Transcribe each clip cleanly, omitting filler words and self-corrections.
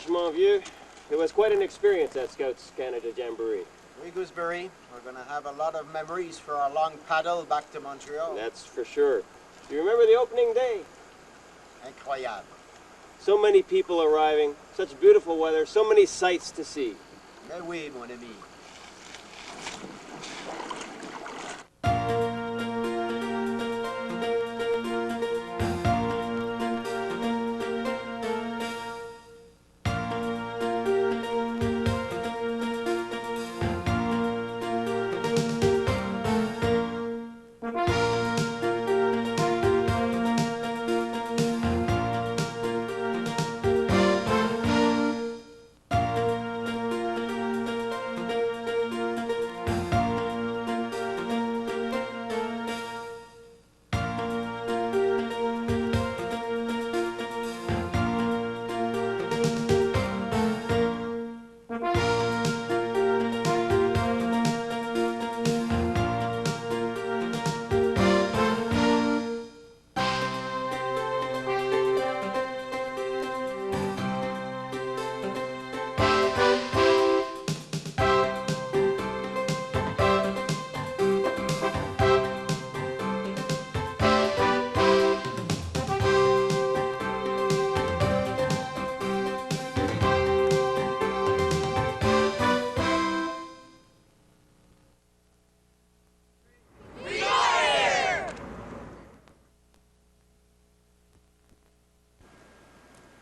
voyage, mon vieux. It was quite an experience at Scouts Canada Jamboree. Oui, Gooseberry. We're going to have a lot of memories for our long paddle back to Montreal. That's for sure. Do you remember the opening day? Incroyable. So many people arriving, such beautiful weather, so many sights to see. Mais oui, mon ami.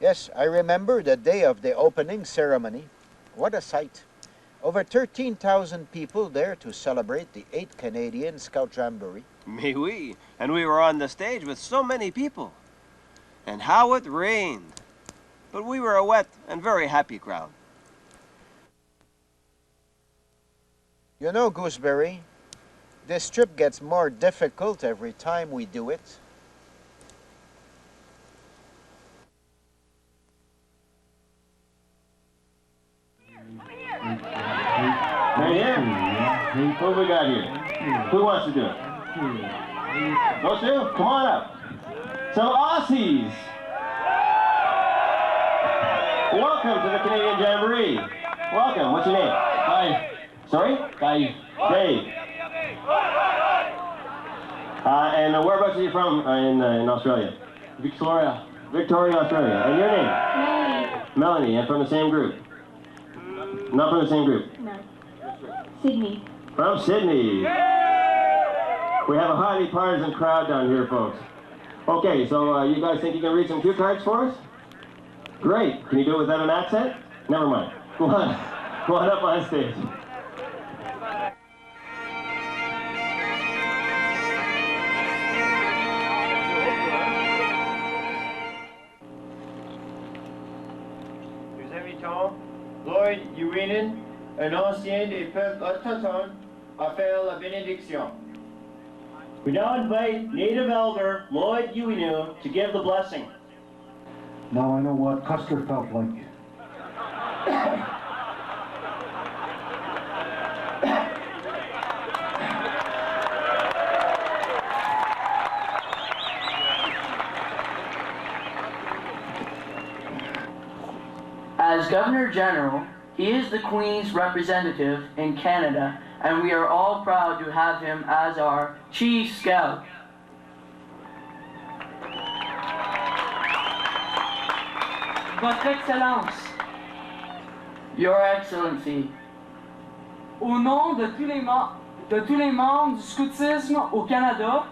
Yes, I remember the day of the opening ceremony. What a sight. Over 13,000 people there to celebrate the 8th Canadian Scout Jamboree. Mais oui, and we were on the stage with so many people. And how it rained. But we were a wet and very happy crowd. You know, Gooseberry, this trip gets more difficult every time we do it. Right here? Who we got here? Who wants to do it? Wants to? Come on up. Some Aussies. Welcome to the Canadian Jamboree. Welcome. What's your name? Hi. Sorry? Dave. Dave. And whereabouts are you from in Australia? Victoria. Victoria, Australia. And your name? Melanie. Melanie. And from the same group? Not from the same group? No. Sydney. From Sydney. We have a highly partisan crowd down here, folks. Okay, so you guys think you can read some cue cards for us? Great. Can you do it without an accent? Never mind. Go on. Go on up on stage. Nous invitons Lloyd Uinen, un ancien des peuples autochtones, à faire la bénédiction. We now invite Native Elder Lloyd Uinu to give the blessing. Now I know what Custer felt like. As Governor General, he is the Queen's representative in Canada, and we are all proud to have him as our Chief Scout. Votre Excellence, Your Excellency, au nom de tous les membres du scoutisme au Canada,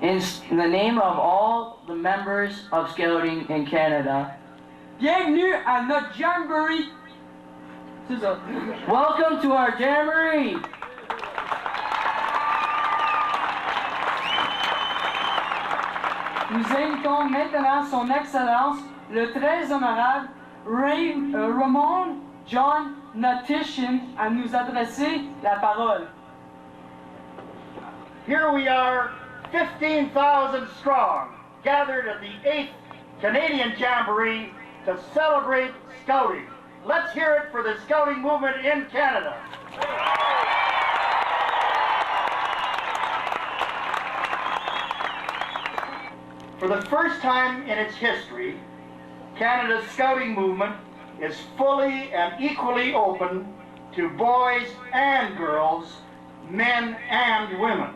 in the name of all the members of Scouting in Canada, bienvenue à notre Jamboree. C'est ça. Welcome to our Jamboree. Nous invitons maintenant son Excellence, le très honorable Ramon John Natishin, à nous adresser la parole. Here we are, 15,000 strong, gathered at the 8th Canadian Jamboree to celebrate Scouting. Let's hear it for the Scouting movement in Canada. For the first time in its history, Canada's scouting movement is fully and equally open to boys and girls, men and women.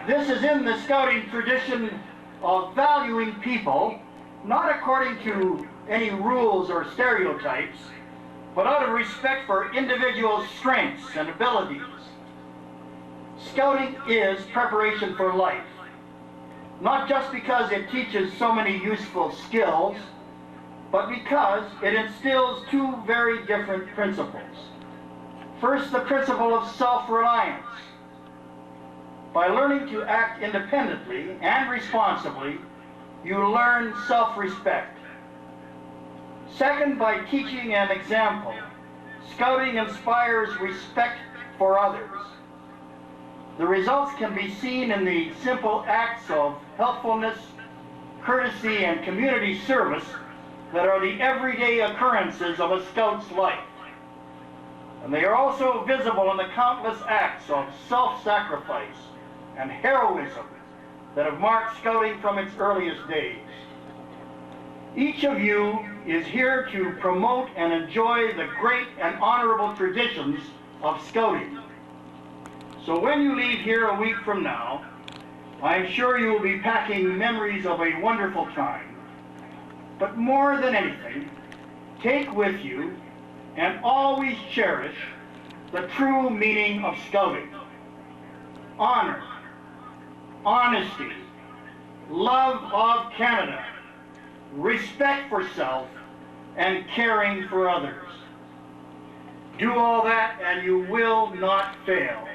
This is in the scouting tradition of valuing people, not according to any rules or stereotypes, but out of respect for individuals' strengths and abilities. Scouting is preparation for life, not just because it teaches so many useful skills, but because it instills two very different principles. First, the principle of self-reliance. By learning to act independently and responsibly, you learn self-respect. Second, by teaching an example, scouting inspires respect for others. The results can be seen in the simple acts of helpfulness, courtesy, and community service that are the everyday occurrences of a scout's life. And they are also visible in the countless acts of self-sacrifice and heroism that have marked scouting from its earliest days. Each of you is here to promote and enjoy the great and honorable traditions of scouting. So when you leave here a week from now, I'm sure you will be packing memories of a wonderful time. But more than anything, take with you and always cherish the true meaning of scouting. Honor, honesty, love of Canada, respect for self, and caring for others. Do all that and you will not fail.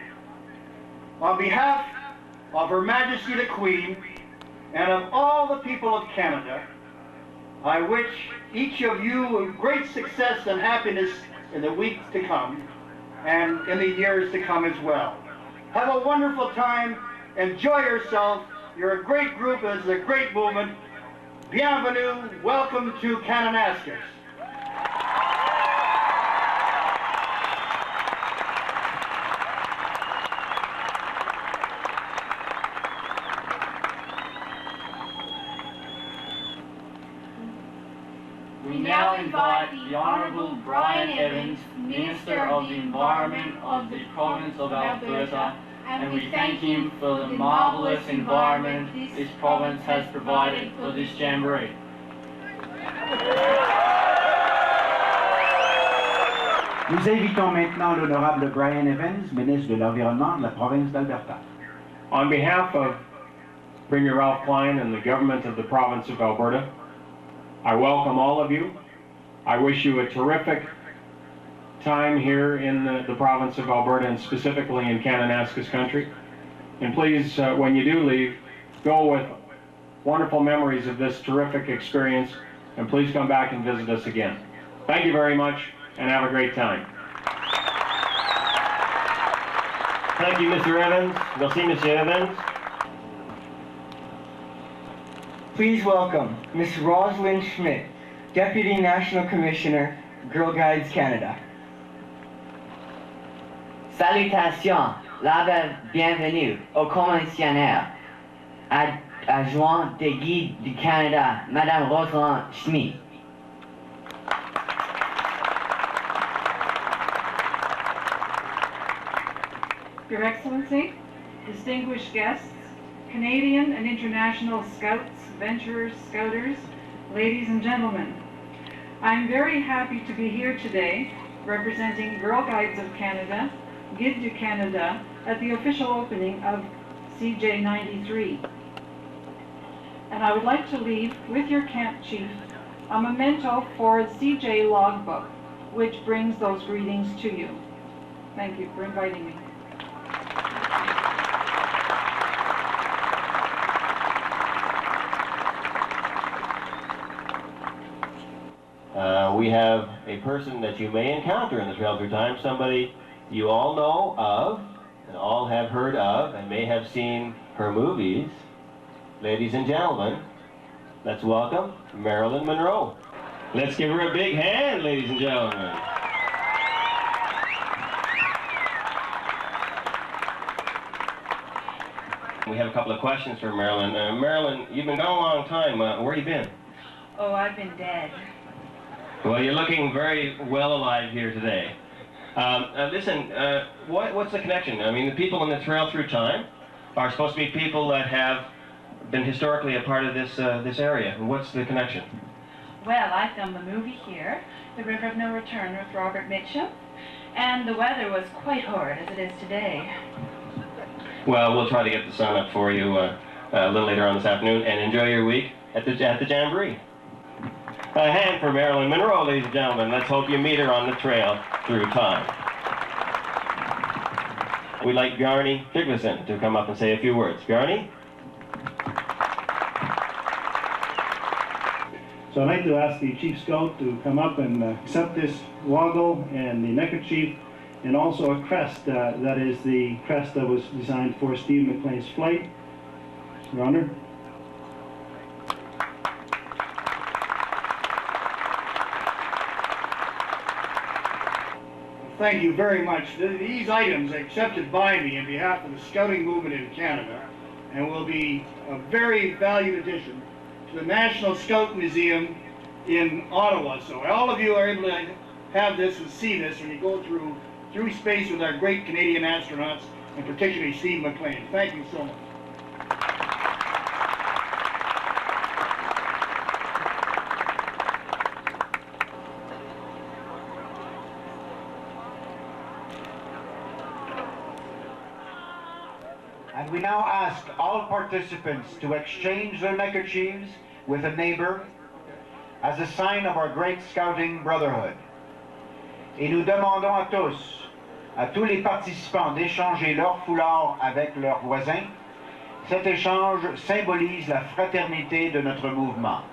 On behalf of Her Majesty the Queen and of all the people of Canada, I wish each of you great success and happiness in the weeks to come and in the years to come as well. Have a wonderful time. Enjoy yourself. You're a great group. This is a great movement. Bienvenue. Welcome to Kananaskis. We now invite the Honourable Brian Evans, Minister of the Environment of the Province of Alberta, and we thank him for the marvellous environment this province has provided for this Jamboree. Nous invitons maintenant l'honorable Brian Evans, ministre de l'Environnement de la province d'Alberta. On behalf of Premier Ralph Klein and the government of the province of Alberta, I welcome all of you. I wish you a terrific time here in the province of Alberta and specifically in Kananaskis country. And please, when you do leave, go with wonderful memories of this terrific experience, and please come back and visit us again. Thank you very much, and have a great time. Thank you, Mr. Evans. Merci, Mr. Evans. Please welcome Ms. Rosalind Schmidt, Deputy National Commissioner, Girl Guides Canada. Salutations, la bienvenue aux commissionnaires, adjoint des guides du Canada, Madame Rosalind Schmidt. Your Excellency, distinguished guests, Canadian and international scouts, venturers, scouters, ladies and gentlemen. I'm very happy to be here today representing Girl Guides of Canada, Guide du Canada, at the official opening of CJ 93. And I would like to leave with your camp chief a memento for CJ logbook, which brings those greetings to you. Thank you for inviting me. We have a person that you may encounter in the trail through time, somebody you all know of, and all have heard of, and may have seen her movies. Ladies and gentlemen, let's welcome Marilyn Monroe. Let's give her a big hand, ladies and gentlemen. We have a couple of questions for Marilyn. Marilyn, you've been gone a long time. Where you been? Oh, I've been dead. Well, you're looking very well alive here today. Listen, what's the connection? I mean, the people in the trail through time are supposed to be people that have been historically a part of this area. What's the connection? Well, I filmed the movie here, The River of No Return with Robert Mitchum, and the weather was quite horrid as it is today. Well, we'll try to get the sun up for you a little later on this afternoon, and enjoy your week at the Jamboree. A hand for Marilyn Monroe, ladies and gentlemen. Let's hope you meet her on the trail through time. We'd like Bjarni Tryggvason to come up and say a few words. Bjarni? So I'd like to ask the Chief Scout to come up and accept this woggle and the neckerchief, and also a crest. That is the crest that was designed for Steve McLean's flight. Your Honor. Thank you very much. These items are accepted by me on behalf of the scouting movement in Canada and will be a very valued addition to the National Scout Museum in Ottawa. So all of you are able to have this and see this when you go through space with our great Canadian astronauts, and particularly Steve McLean. Thank you so much. And we now ask all participants to exchange their neckerchiefs with a neighbor as a sign of our great scouting brotherhood. Et nous demandons à tous les participants d'échanger leur foulard avec leurs voisins. Cet échange symbolise la fraternité de notre mouvement.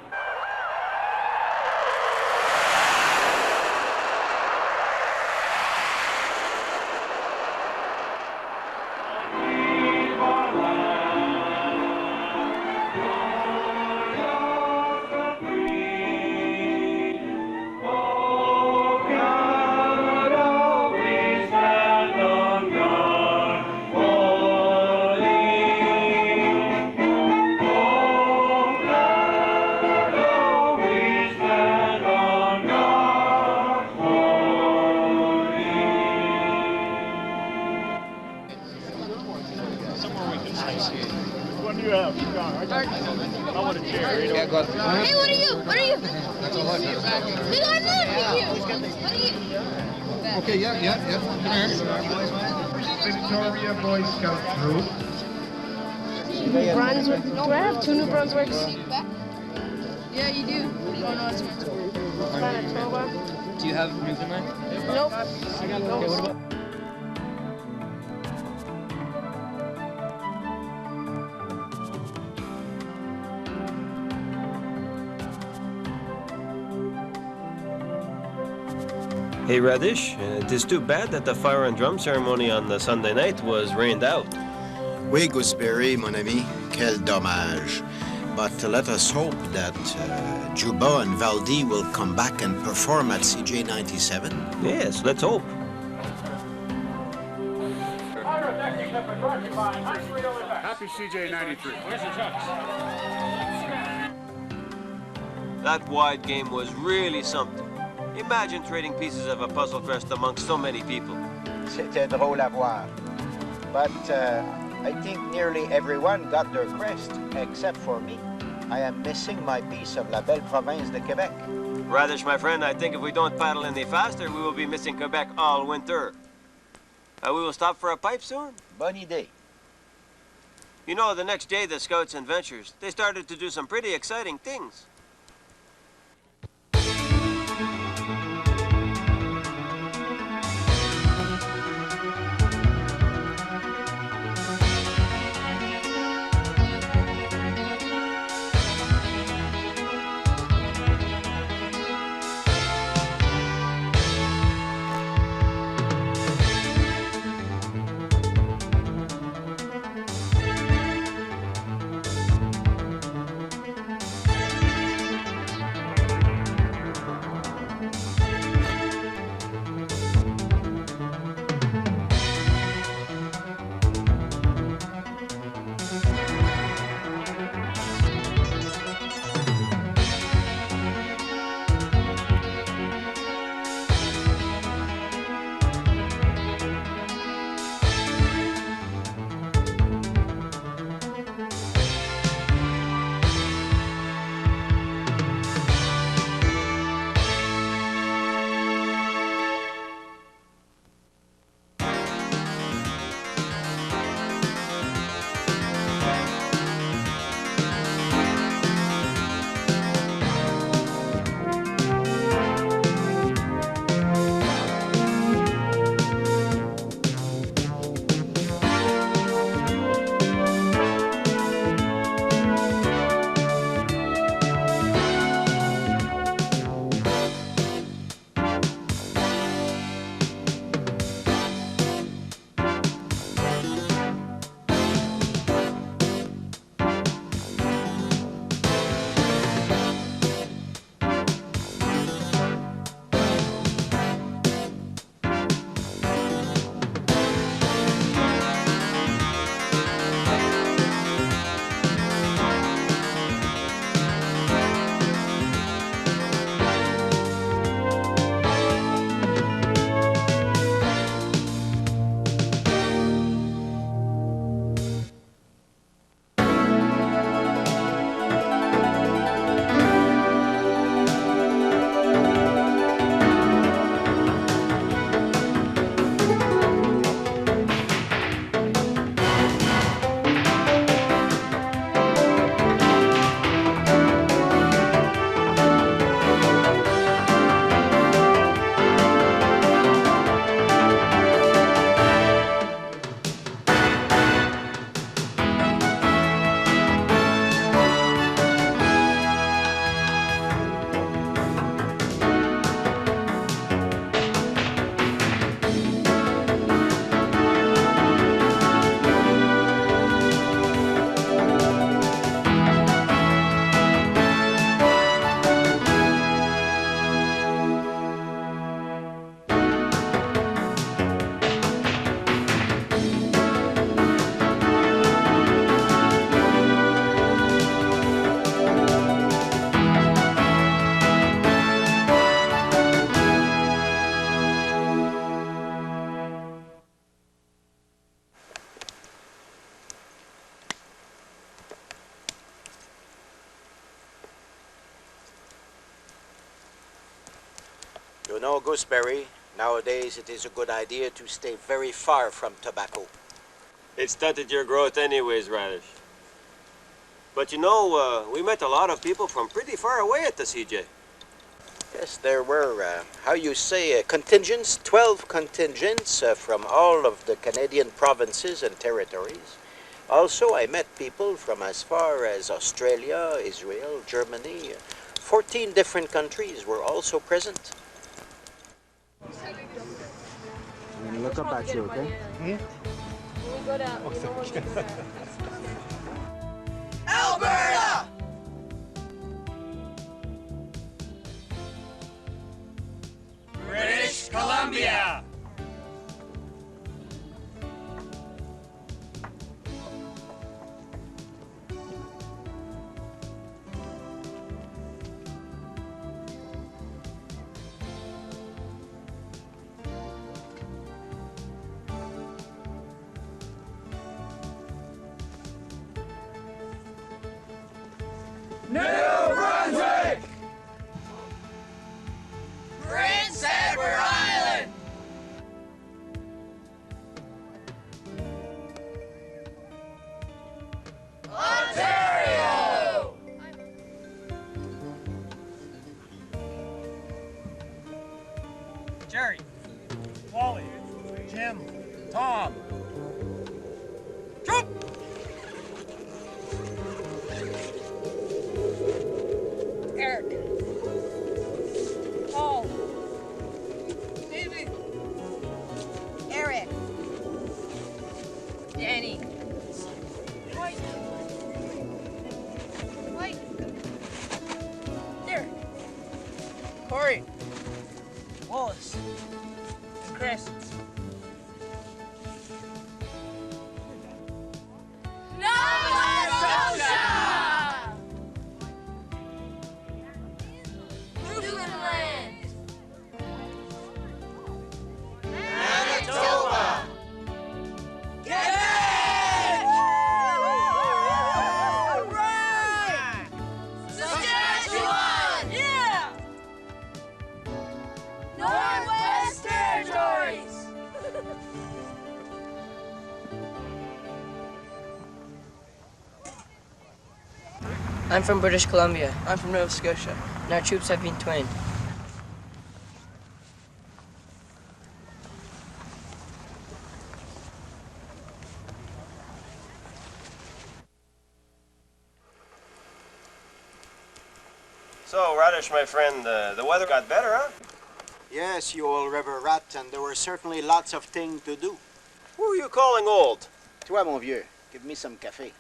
Hey, what are you? What are you? That's all I got. We got none. What are you? Okay, yeah. Come here. Victoria Boy Scout Troop. New Brunswick. Do I have two New Brunswicks? Yeah, you do. Manitoba. Do you have Newfoundland? Nope. I got no. Okay, what about? Hey Radish, it is too bad that the fire and drum ceremony on the Sunday night was rained out. Oui, Gooseberry, mon ami, quel dommage. But let us hope that Juba and Valdi will come back and perform at CJ 97. Yes, let's hope. Happy CJ 93. Where's the trucks? That wide game was really something. Imagine trading pieces of a puzzle crest amongst so many people. C'était drôle à voir. But I think nearly everyone got their crest, except for me. I am missing my piece of La Belle Province de Québec. Radish, my friend, I think if we don't paddle any faster, we will be missing Quebec all winter. We will stop for a pipe soon? Bonne idée. You know, the next day, the Scouts and Ventures, they started to do some pretty exciting things. know, Gooseberry, nowadays it is a good idea to stay very far from tobacco. It stunted your growth anyways, Radish. But you know, we met a lot of people from pretty far away at the CJ. Yes, there were, how you say, contingents, 12 contingents from all of the Canadian provinces and territories. Also, I met people from as far as Australia, Israel, Germany. 14 different countries were also present. I'm gonna look up at you, okay? We'll go down. Alberta! British Columbia! New Brunswick! Prince Edward Island! Ontario! Jerry, Wally, Jim, Tom. Jump! Eric. Paul. Stevie. Eric. Danny. White. White. There. Corey, Wallace, and Chris. Nova Scotia! Newfoundland. Manitoba. Quebec. Right. Saskatchewan. Yeah. Northwest Territories. I'm from British Columbia. I'm from Nova Scotia, and our troops have been twain. So, Radish, my friend, the weather got better, huh? Yes, you old river rat, and there were certainly lots of things to do. Who are you calling old? Toi, mon vieux, give me some café.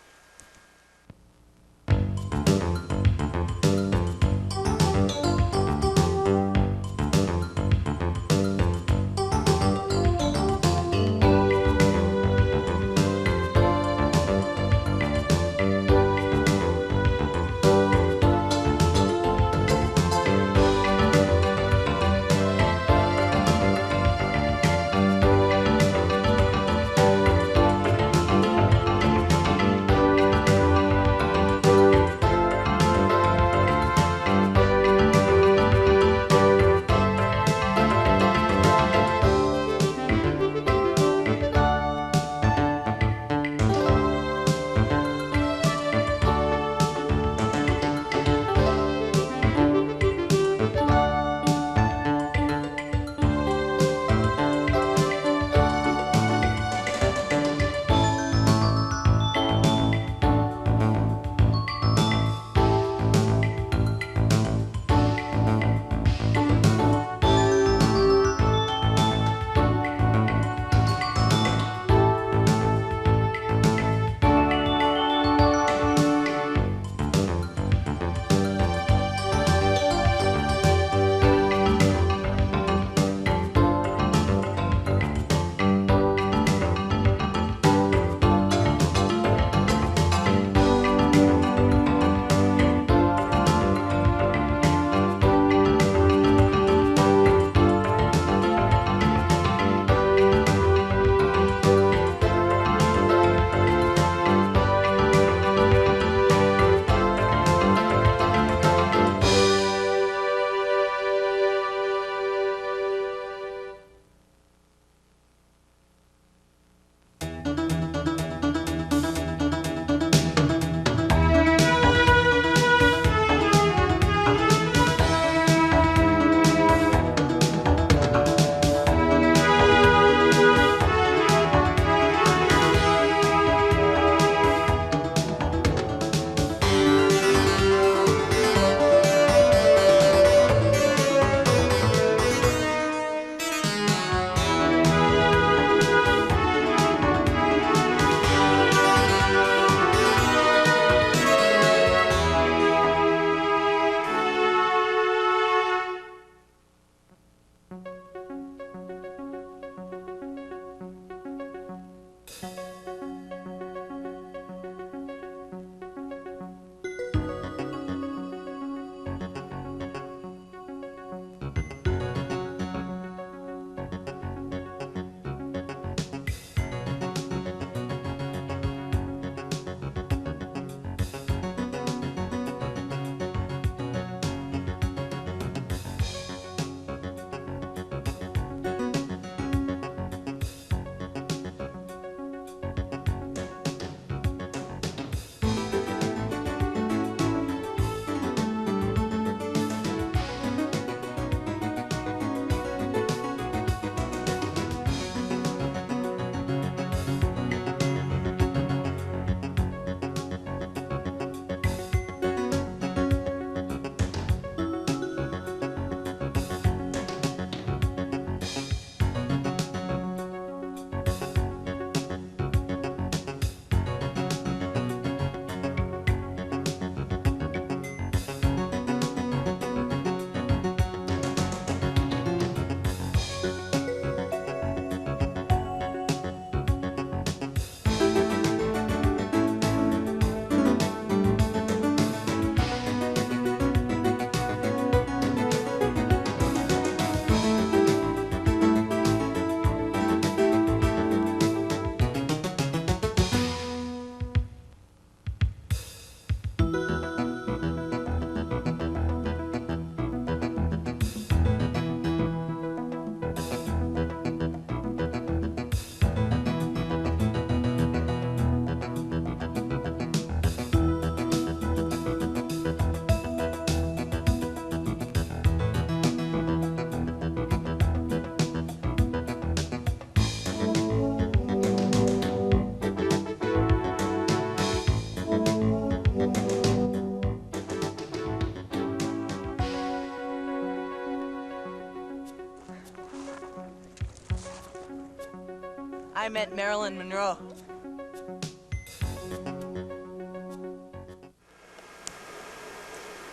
I met Marilyn Monroe.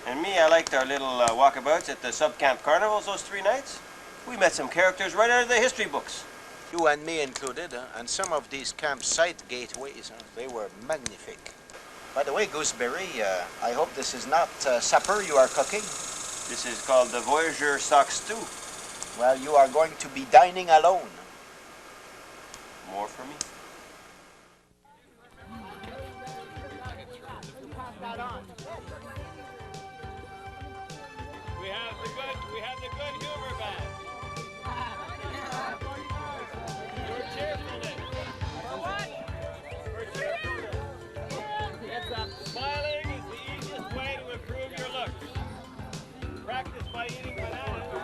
And me, I liked our little walkabouts at the sub-camp carnivals those 3 nights. We met some characters right out of the history books. You and me included, and some of these campsite gateways, they were magnifique. By the way, Gooseberry, I hope this is not supper you are cooking. This is called the Voyageur Stock Stew. Well, you are going to be dining alone. More for me. We have the good humor back. For cheerfulness. For what? For cheerfulness. Smiling is the easiest way to improve your looks. Practice by eating bananas and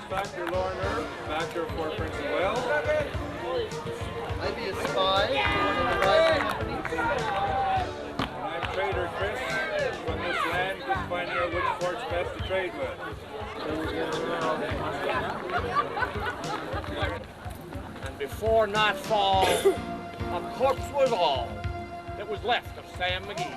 Factor Lauren Earp, Factor of Fort Prince of Wales. I'd be a spy. I'm Trader Chris from this land, just finding out which fort's best to trade with. And before nightfall, a corpse was all that was left of Sam McGee.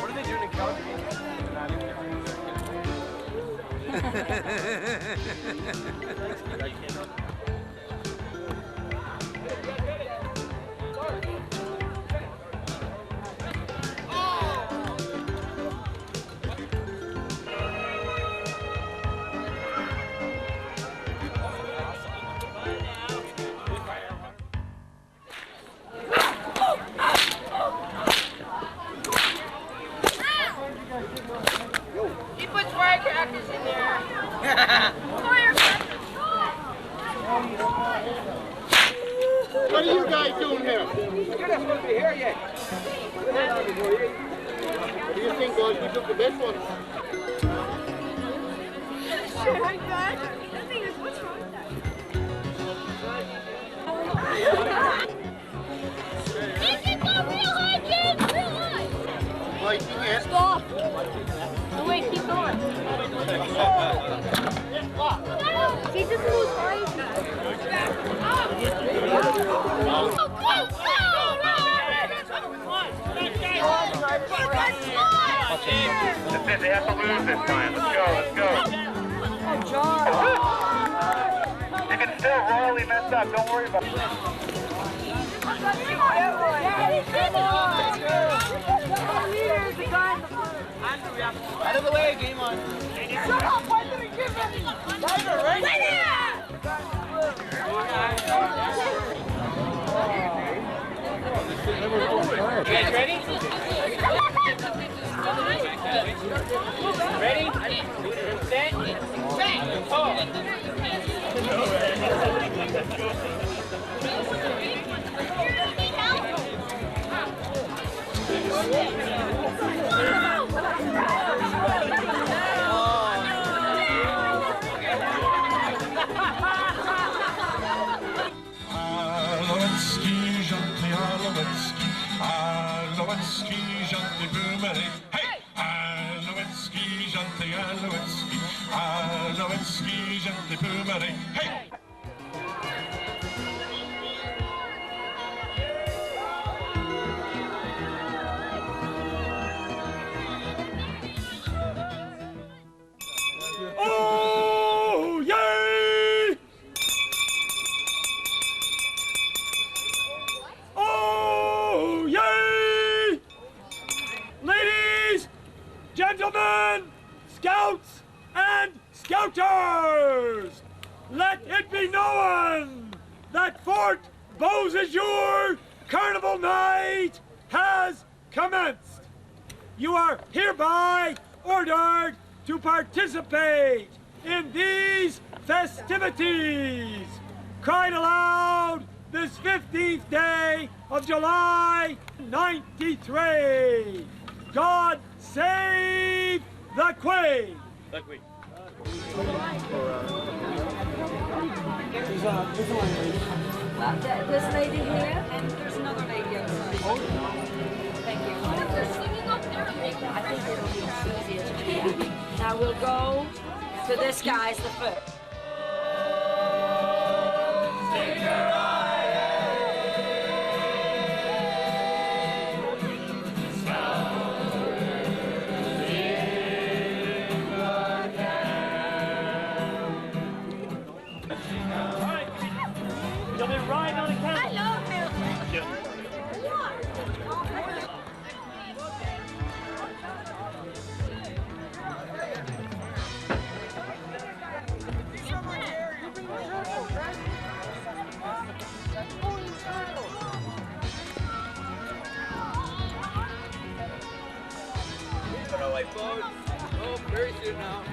What are they doing in Calgary? He puts firecrackers in there. What are you guys doing here? You're not supposed to be here yet. What do you think, boys? We took the best one. Shit, my God. That thing is, what's wrong with that? Make it go real high, kids! Real high! Lighting it. Stop! No, wait, keep going. He just moves high. That's it, they have to lose this time. Let's go, let's go. You can still royally mess up, don't worry about it. Out of the way, game on. Shut up! Why did he give it? Right You guys ready? Ready? Set. Oh. Aloetski, gentil Aloetski, Aloetski, gentil boomerang. Hey! Aloetski, gentil Aloetski, Aloetski, gentil boomerang. Hey! Oh, yay! Oh, yay! Ladies, gentlemen, scouts and scouters, let it be known that Fort Beausejour Carnival Night has commenced. You are hereby ordered to participate in these festivities. Cried aloud this 15th day of July, 93. God save the Queen! The Queen. This lady here, and there's another lady outside. Thank you. If they're singing up there, I think it'll be easier. Yeah. Now we'll go to this guy's the first. You'll be riding on a camel. I love him. Oh, very soon now.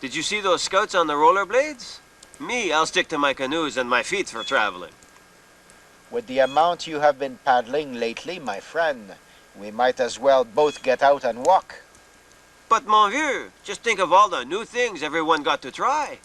Did you see those scouts on the rollerblades? Me, I'll stick to my canoes and my feet for traveling. With the amount you have been paddling lately, my friend, we might as well both get out and walk. But mon vieux, just think of all the new things everyone got to try.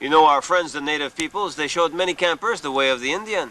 You know, our friends, the native peoples, they showed many campers the way of the Indian.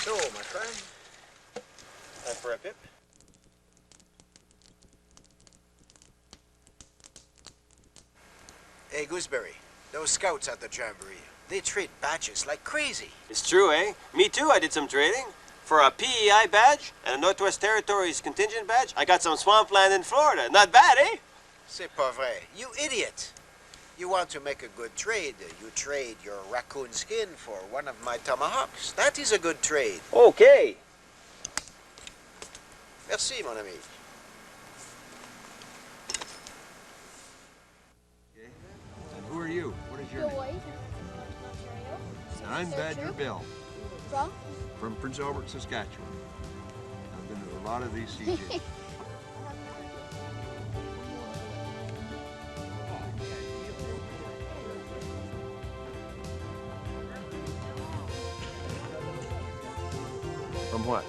So, my friend, time for a pip. Hey, Gooseberry, those scouts at the Jamboree, they trade badges like crazy. It's true, eh? Me too, I did some trading. For a PEI badge and a Northwest Territories contingent badge, I got some swampland in Florida. Not bad, eh? C'est pas vrai. You idiot. You want to make a good trade. You trade your raccoon skin for one of my tomahawks. That is a good trade. Okay. Merci, mon ami. And who are you? What is your name? And I'm Badger Bill. From? From Prince Albert, Saskatchewan. I've been to a lot of these CJs. From what?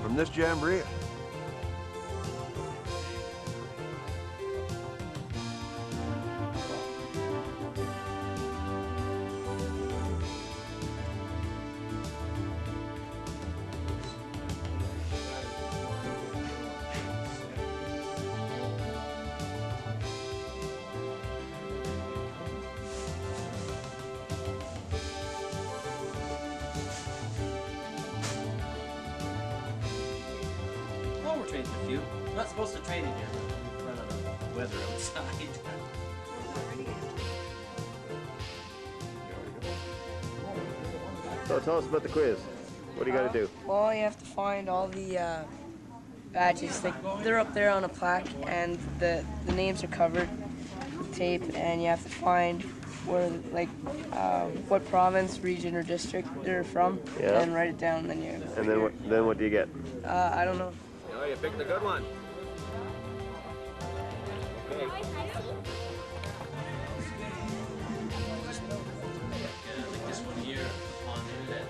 From this jamboree. We're training a few. Not supposed to train in here. Run out of weather outside. So tell us about the quiz. What do you got to do? Well, you have to find all the badges. Like, they're up there on a plaque, and the names are covered with tape, and you have to find where, like, what province, region, or district they're from, Yeah. and write it down. Then you. And then what do you get? I don't know. Oh, you picked a good one. Okay. Like this one here, on that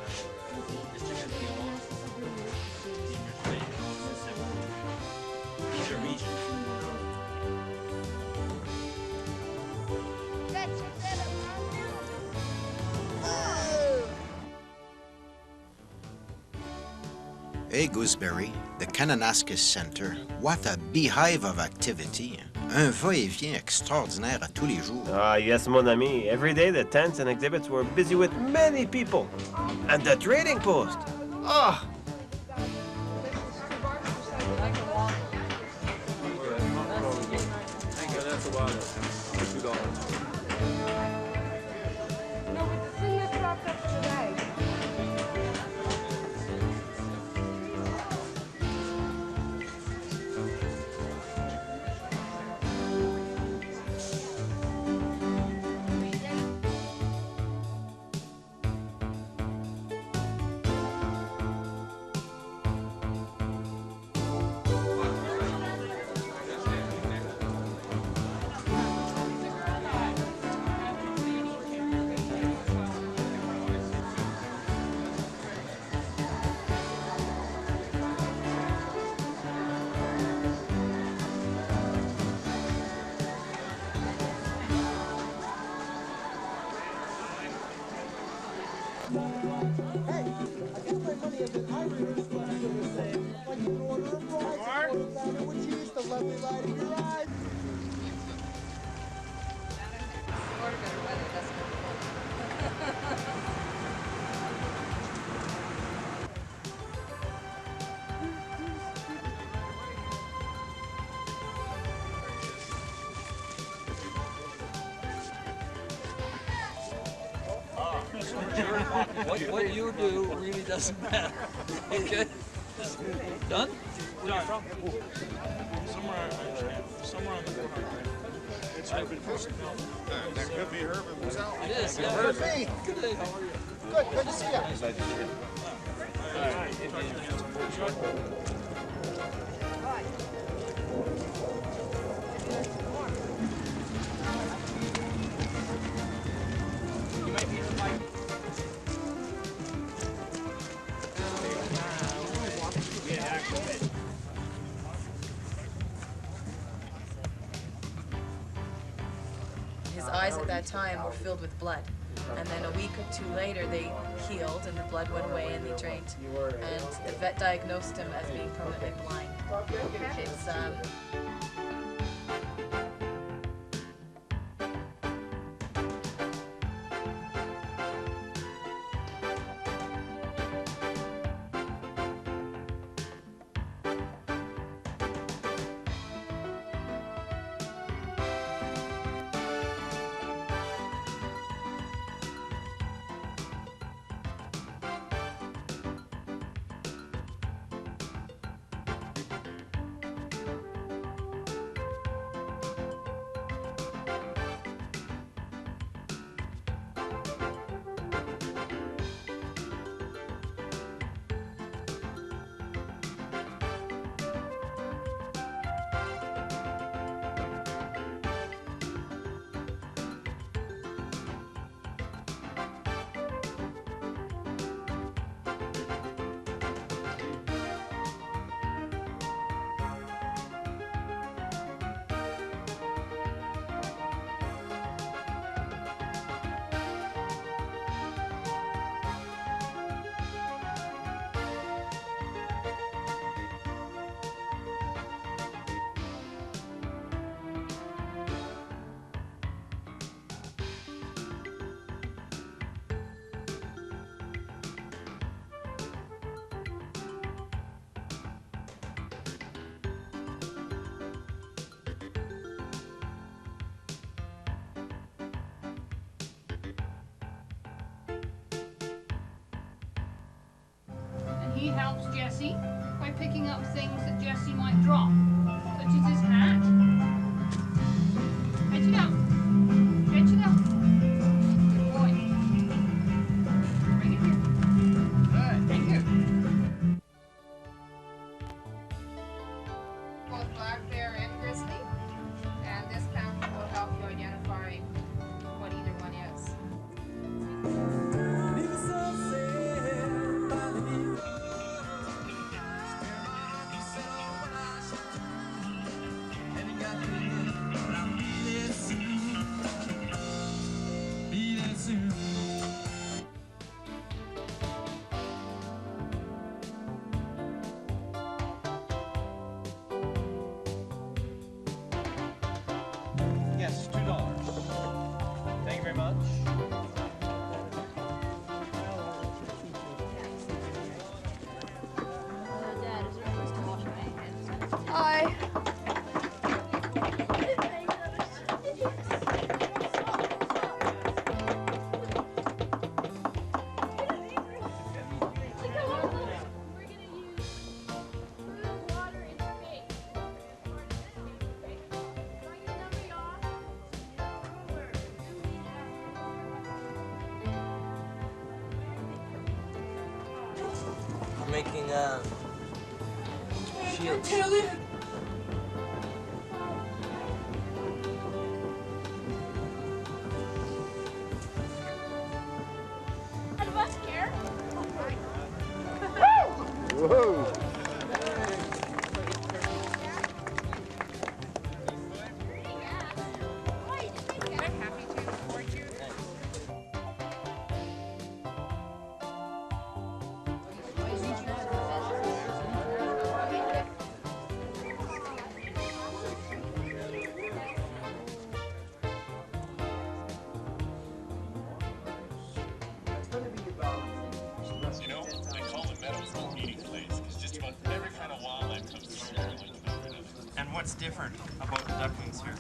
district of these are regions. Hey, Gooseberry, the Kananaskis Center, what a beehive of activity. Un va-et-vient extraordinaire à tous les jours. Ah, yes, mon ami. Every day the tents and exhibits were busy with many people. And the trading post. Ah! Thank you, that's about it. $2. What you do really doesn't matter. Okay? Done? Where are you from? Somewhere on the corner. It's Urban Music. That could be Urban Music. It is, yeah. Could be. Good day, how are you? Good to see you. Nice to see you. His eyes at that time were filled with blood. And then a week or two later, they healed and the blood went away and they drained. And the vet diagnosed him as being permanently blind. It's, He helps Jesse by picking up things that Jesse might drop, such as his hat. Fetch it up. Fetch it up. Good boy. Bring it here. Good, thank you. Both black bear and grizzly, and this pamphlet will help you identify what either one is. Yes, $2. Thank you very much. Hi. Making shields. Whoa! You know, they call the meadows the eating place, because just about every kind of wildlife comes through here. And what's different about the ducklings here?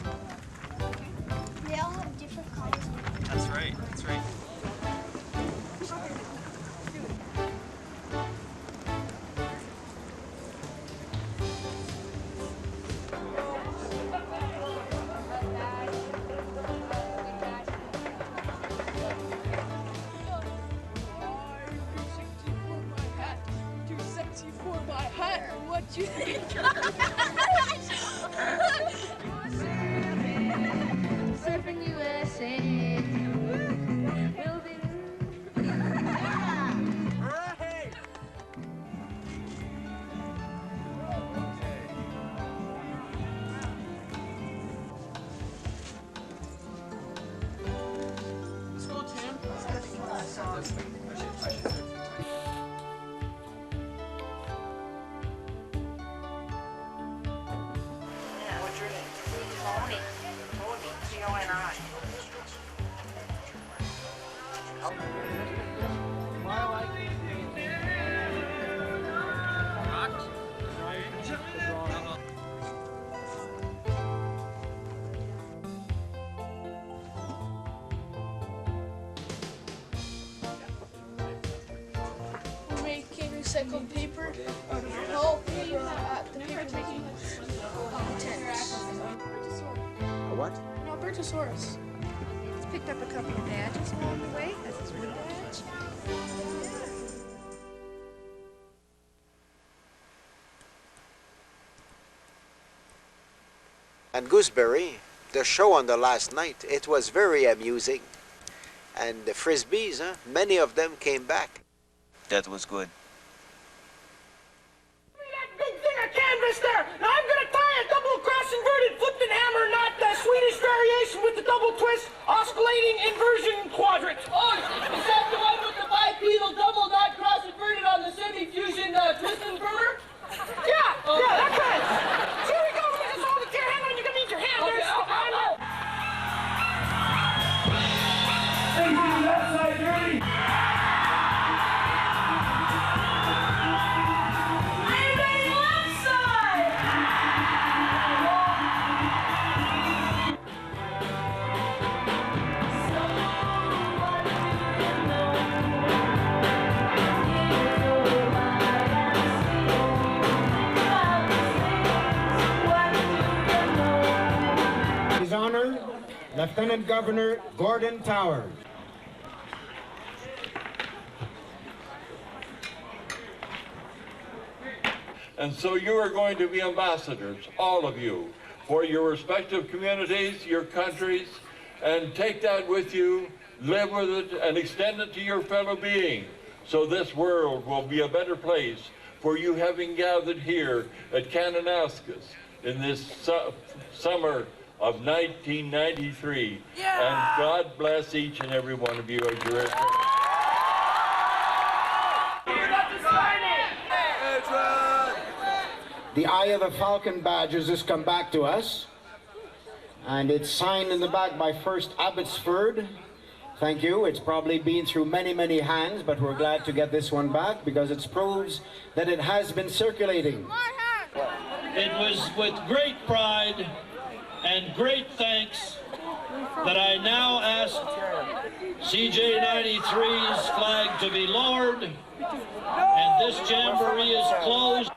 They all have different colors. That's right, that's right. Surfing USA. Let's go, Tim. What's your name? Tony. Tony. T-O-N-I. We make recycled paper out of pulp at the paper making tents. A what? An Albertosaurus. He's picked up a couple of badges along the way. That's his one badge. And Gooseberry, the show on the last night, it was very amusing. And the Frisbees, many of them came back. That was good. That big thing of canvas there. Now I'm going to tie a double cross inverted flipped and hammer knot, the Swedish variation with the double twist, oscillating inversion quadrant. Oh, is that the one with the bipedal double knot cross inverted on the semi-fusion twist inverter? Yeah, that's right. So here we go. We're just hold it to your hand when you can use your hand. Okay, Hey, left side dirty. His Honor, Lieutenant Governor Gordon Towers. And so you are going to be ambassadors, all of you, for your respective communities, your countries, and take that with you, live with it, and extend it to your fellow being. So this world will be a better place for you having gathered here at Kananaskis in this summer of 1993. Yeah! And God bless each and every one of you as you return. The Eye of the Falcon badges has come back to us, and it's signed in the back by First Abbotsford. Thank you. It's probably been through many, many hands, but we're glad to get this one back because it proves that it has been circulating. It was with great pride and great thanks that I now ask CJ93's flag to be lowered, and this jamboree is closed.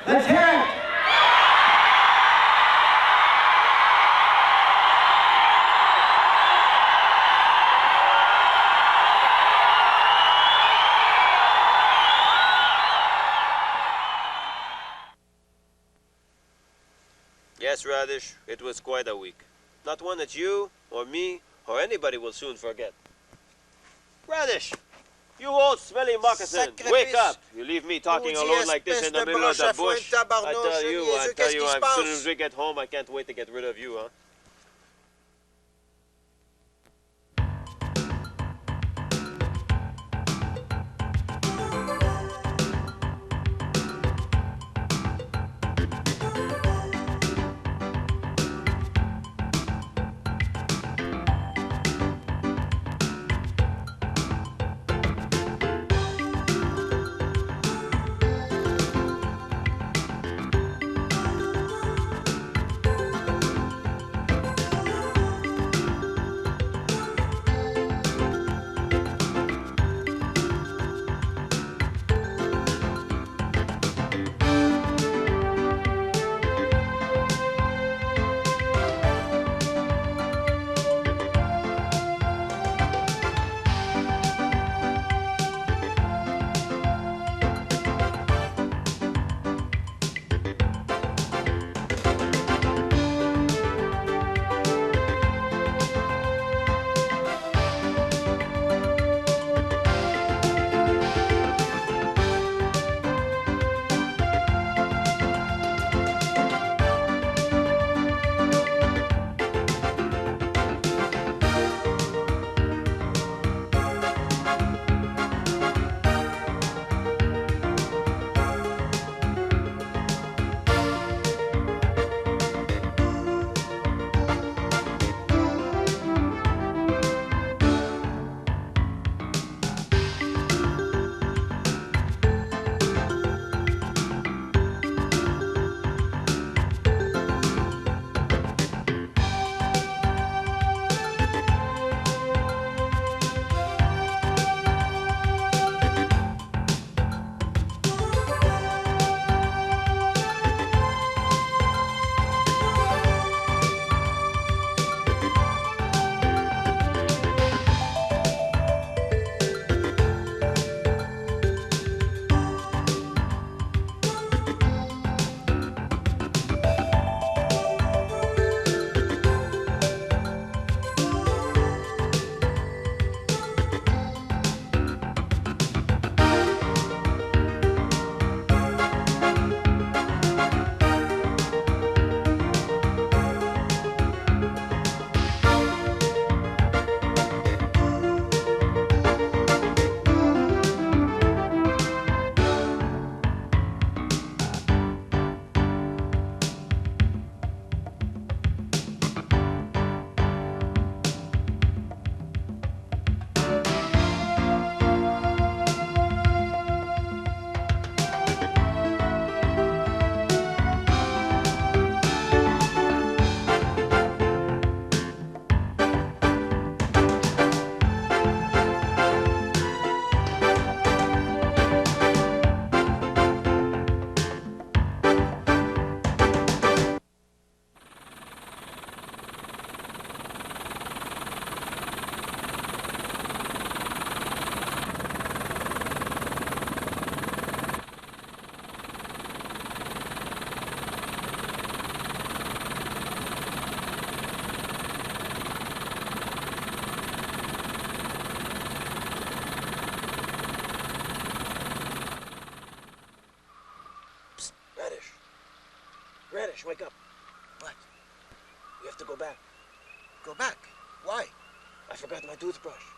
Let's hear it! Yes, Radish, it was quite a week. Not one that you, or me, or anybody will soon forget. Radish! You old smelly moccasin! Wake up! You leave me talking alone like this in the middle of the bush. I tell you, as soon as we get home, I can't wait to get rid of you, huh? Radish, wake up. What? We have to go back. Go back? Why? I forgot my toothbrush.